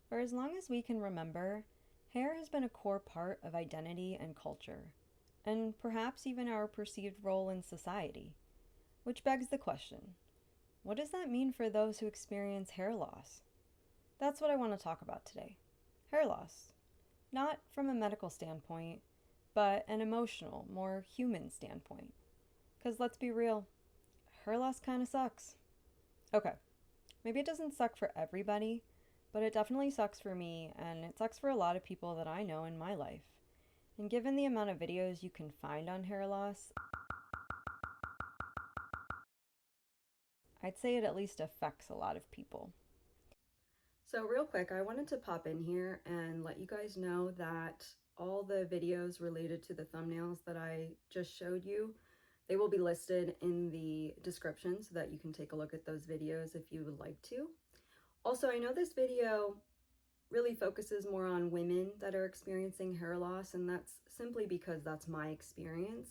For as long as we can remember, hair has been a core part of identity and culture, and perhaps even our perceived role in society. Which begs the question, what does that mean for those who experience hair loss? That's what I want to talk about today. Hair loss. Not from a medical standpoint, but an emotional, more human standpoint. Because let's be real, hair loss kind of sucks. Okay, maybe it doesn't suck for everybody, but it definitely sucks for me, and it sucks for a lot of people that I know in my life. And given the amount of videos you can find on hair loss, I'd say it at least affects a lot of people. So, real quick, I wanted to pop in here and let you guys know that all the videos related to the thumbnails that I just showed you, they will be listed in the description so that you can take a look at those videos if you would like to. Also, I know this video really focuses more on women that are experiencing hair loss, and that's simply because that's my experience.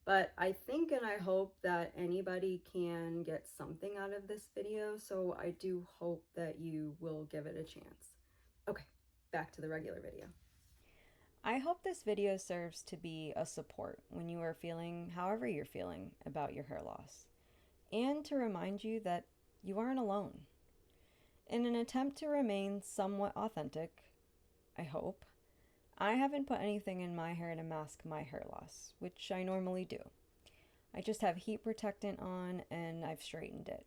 But I think and I hope that anybody can get something out of this video, so I do hope that you will give it a chance. Okay, back to the regular video. I hope this video serves to be a support when you are feeling however you're feeling about your hair loss, and to remind you that you aren't alone. In an attempt to remain somewhat authentic, I hope, I haven't put anything in my hair to mask my hair loss, which I normally do. I just have heat protectant on and I've straightened it.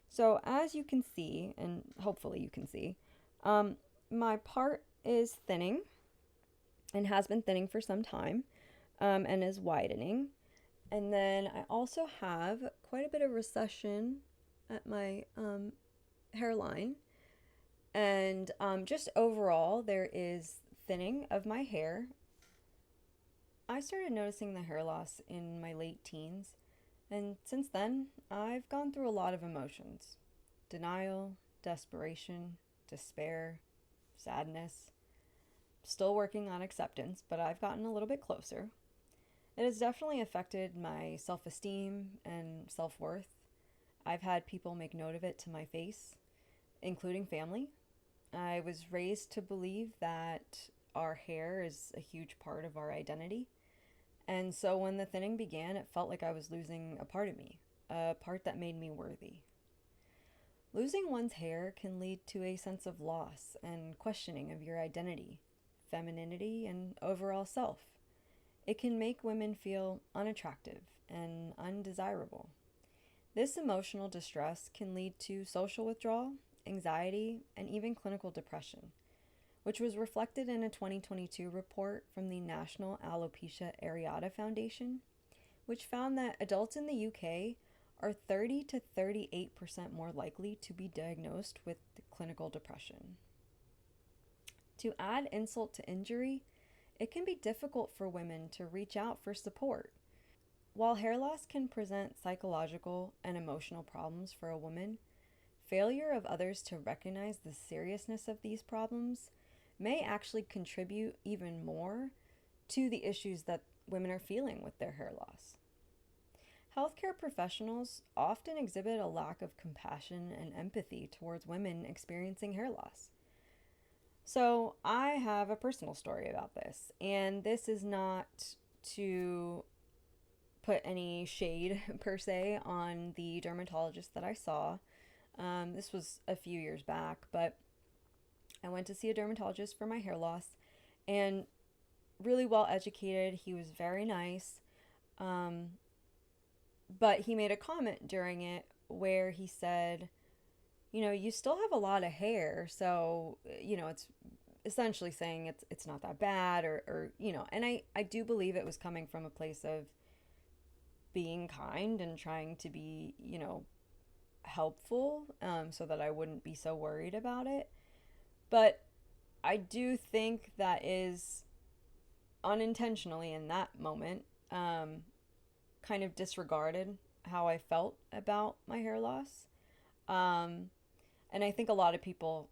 So as you can see, and hopefully you can see, my part is thinning and has been thinning for some time, and is widening. And then I also have quite a bit of recession at my hairline. And just overall, there is thinning of my hair. I started noticing the hair loss in my late teens, and since then, I've gone through a lot of emotions: denial, desperation, despair, sadness. Still working on acceptance, but I've gotten a little bit closer. It has definitely affected my self esteem and self worth. I've had people make note of it to my face, including family. I was raised to believe that our hair is a huge part of our identity. And so when the thinning began, it felt like I was losing a part of me, a part that made me worthy. Losing one's hair can lead to a sense of loss and questioning of your identity, femininity, and overall self. It can make women feel unattractive and undesirable. This emotional distress can lead to social withdrawal, anxiety, and even clinical depression, which was reflected in a 2022 report from the National Alopecia Areata Foundation, which found that adults in the UK are 30 to 38% more likely to be diagnosed with clinical depression. To add insult to injury, it can be difficult for women to reach out for support. While hair loss can present psychological and emotional problems for a woman, failure of others to recognize the seriousness of these problems may actually contribute even more to the issues that women are feeling with their hair loss. Healthcare professionals often exhibit a lack of compassion and empathy towards women experiencing hair loss. So, I have a personal story about this, and this is not to put any shade per se on the dermatologist that I saw. This was a few years back, but I went to see a dermatologist for my hair loss, and really well educated. He was very nice. But he made a comment during it where he said, you still have a lot of hair, so, it's essentially saying it's not that bad, or and I do believe it was coming from a place of being kind and trying to be, helpful, so that I wouldn't be so worried about it. But I do think that is unintentionally in that moment, kind of disregarded how I felt about my hair loss. Um, and I think a lot of people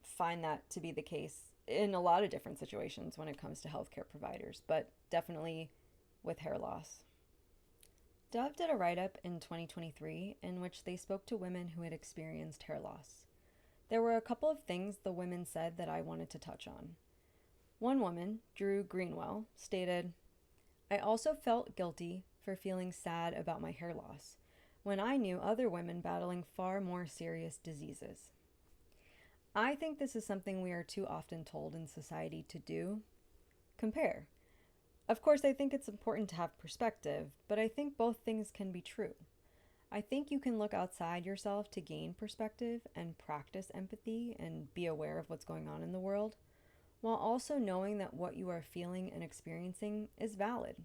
find that to be the case in a lot of different situations when it comes to healthcare providers, but definitely with hair loss. Dove did a write up in 2023 in which they spoke to women who had experienced hair loss. There were a couple of things the women said that I wanted to touch on. One woman, Drew Greenwell, stated, "I also felt guilty for feeling sad about my hair loss, when I knew other women battling far more serious diseases." I think this is something we are too often told in society to do. Compare. Of course, I think it's important to have perspective, but I think both things can be true. I think you can look outside yourself to gain perspective and practice empathy and be aware of what's going on in the world, while also knowing that what you are feeling and experiencing is valid.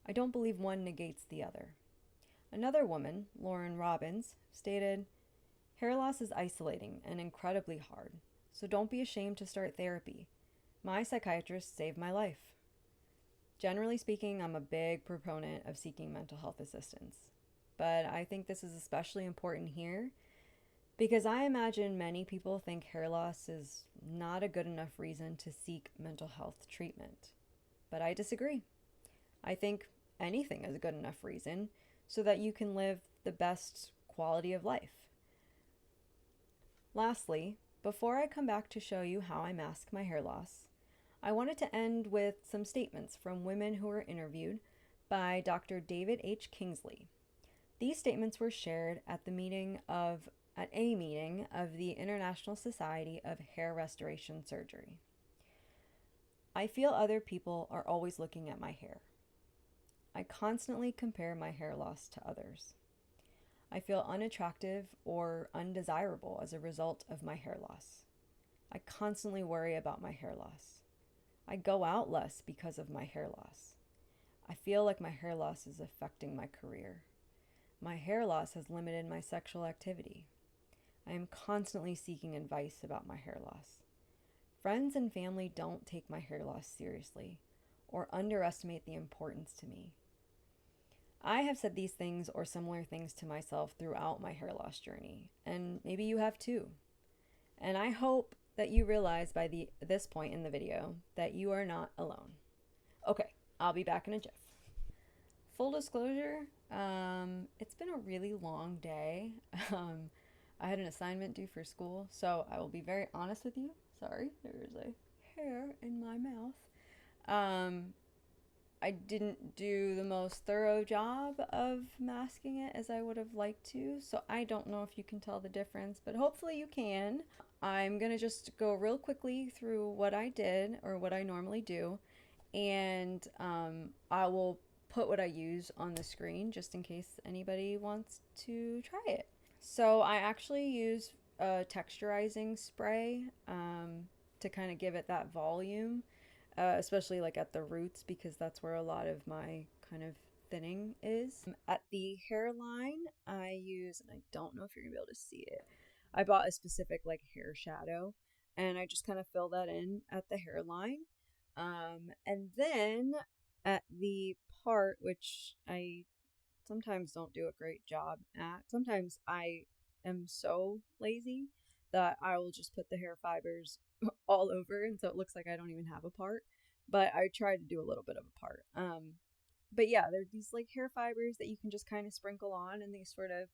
I don't believe one negates the other. Another woman, Lauren Robbins, stated, "Hair loss is isolating and incredibly hard, so don't be ashamed to start therapy. My psychiatrist saved my life." Generally speaking, I'm a big proponent of seeking mental health assistance, but I think this is especially important here because I imagine many people think hair loss is not a good enough reason to seek mental health treatment. But I disagree. I think anything is a good enough reason so that you can live the best quality of life. Lastly, before I come back to show you how I mask my hair loss, I wanted to end with some statements from women who were interviewed by Dr. David H. Kingsley. These statements were shared at a meeting of the International Society of Hair Restoration Surgery. "I feel other people are always looking at my hair. I constantly compare my hair loss to others. I feel unattractive or undesirable as a result of my hair loss. I constantly worry about my hair loss. I go out less because of my hair loss. I feel like my hair loss is affecting my career. My hair loss has limited my sexual activity. I am constantly seeking advice about my hair loss. Friends and family don't take my hair loss seriously or underestimate the importance to me. I have said these things or similar things to myself throughout my hair loss journey, and maybe you have too. And I hope that you realize by this point in the video that you are not alone." Okay, I'll be back in a jiff. Full disclosure, it's been a really long day. I had an assignment due for school, so I will be very honest with you. Sorry, there's a hair in my mouth. I didn't do the most thorough job of masking it as I would have liked to, so I don't know if you can tell the difference, but hopefully you can. I'm gonna just go real quickly through what I did or what I normally do, and I will put what I use on the screen just in case anybody wants to try it. So I actually use a texturizing spray to kind of give it that volume, especially like at the roots because that's where a lot of my kind of thinning is. At the hairline, I use, and I don't know if you're gonna be able to see it, I bought a specific like hair shadow and I just kind of fill that in at the hairline. And then at the part, which I sometimes don't do a great job at, sometimes I am so lazy that I will just put the hair fibers all over, and so it looks like I don't even have a part, but I try to do a little bit of a part. But yeah, they're these like hair fibers that you can just kind of sprinkle on, and they sort of,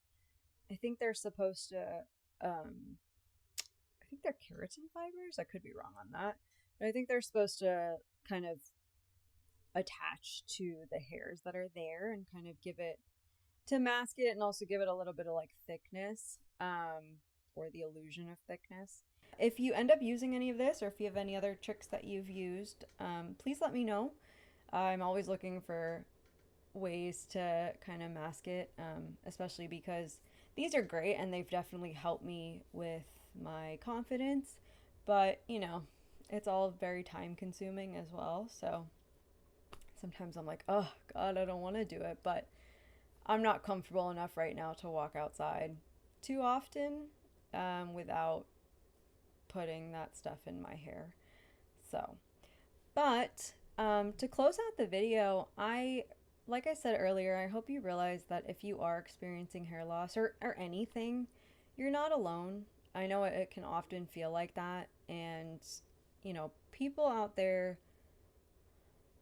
I think they're supposed to, I think they're keratin fibers. I could be wrong on that, but I think they're supposed to kind of attach to the hairs that are there and kind of give it, to mask it and also give it a little bit of like thickness, or the illusion of thickness. If you end up using any of this, or if you have any other tricks that you've used, please let me know. I'm always looking for ways to kind of mask it, especially because these are great and they've definitely helped me with my confidence, but you know, it's all very time consuming as well. So sometimes I'm like, oh God, I don't want to do it, but I'm not comfortable enough right now to walk outside too often without putting that stuff in my hair. So, but to close out the video, like I said earlier, I hope you realize that if you are experiencing hair loss or anything, you're not alone. I know it can often feel like that, and you know, people out there,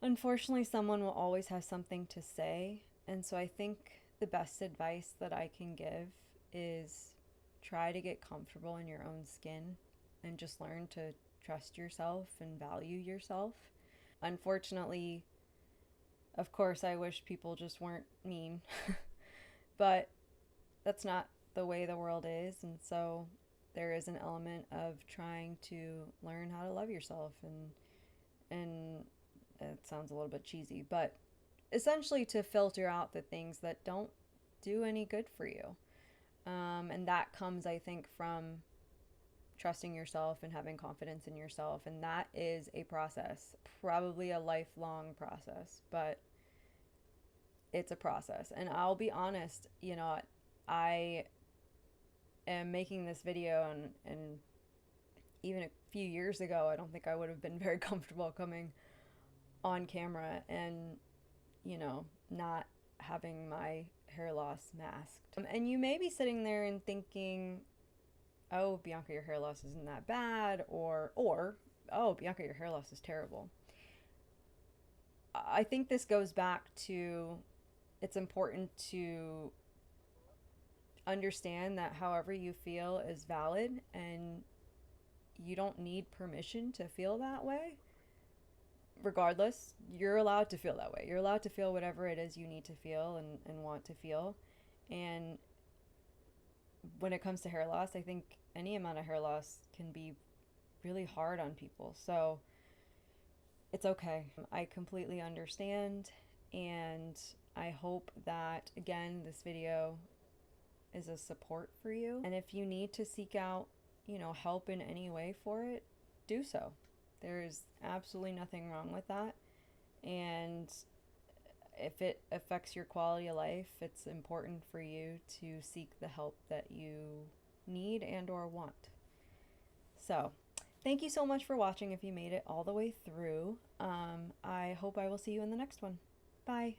unfortunately, someone will always have something to say, and so I think the best advice that I can give is try to get comfortable in your own skin and just learn to trust yourself and value yourself. Unfortunately, of course, I wish people just weren't mean, but that's not the way the world is, and so there is an element of trying to learn how to love yourself, and it sounds a little bit cheesy, but essentially to filter out the things that don't do any good for you. And that comes, I think, from trusting yourself and having confidence in yourself. And that is a process, probably a lifelong process, but it's a process. And I'll be honest, you know, I am making this video, and even a few years ago, I don't think I would have been very comfortable coming on camera and, you know, not having my hair loss masked. And you may be sitting there and thinking, oh, Bianca, your hair loss isn't that bad, or oh, Bianca, your hair loss is terrible. I think this goes back to, it's important to understand that however you feel is valid, and you don't need permission to feel that way. Regardless, you're allowed to feel that way. You're allowed to feel whatever it is you need to feel and want to feel. And when it comes to hair loss, I think any amount of hair loss can be really hard on people. So it's okay. I completely understand, and I hope that, again, this video is a support for you. And if you need to seek out, you know, help in any way for it, do so. There is absolutely nothing wrong with that. And if it affects your quality of life, it's important for you to seek the help that you need and or want. So, thank you so much for watching if you made it all the way through. I hope I will see you in the next one. Bye.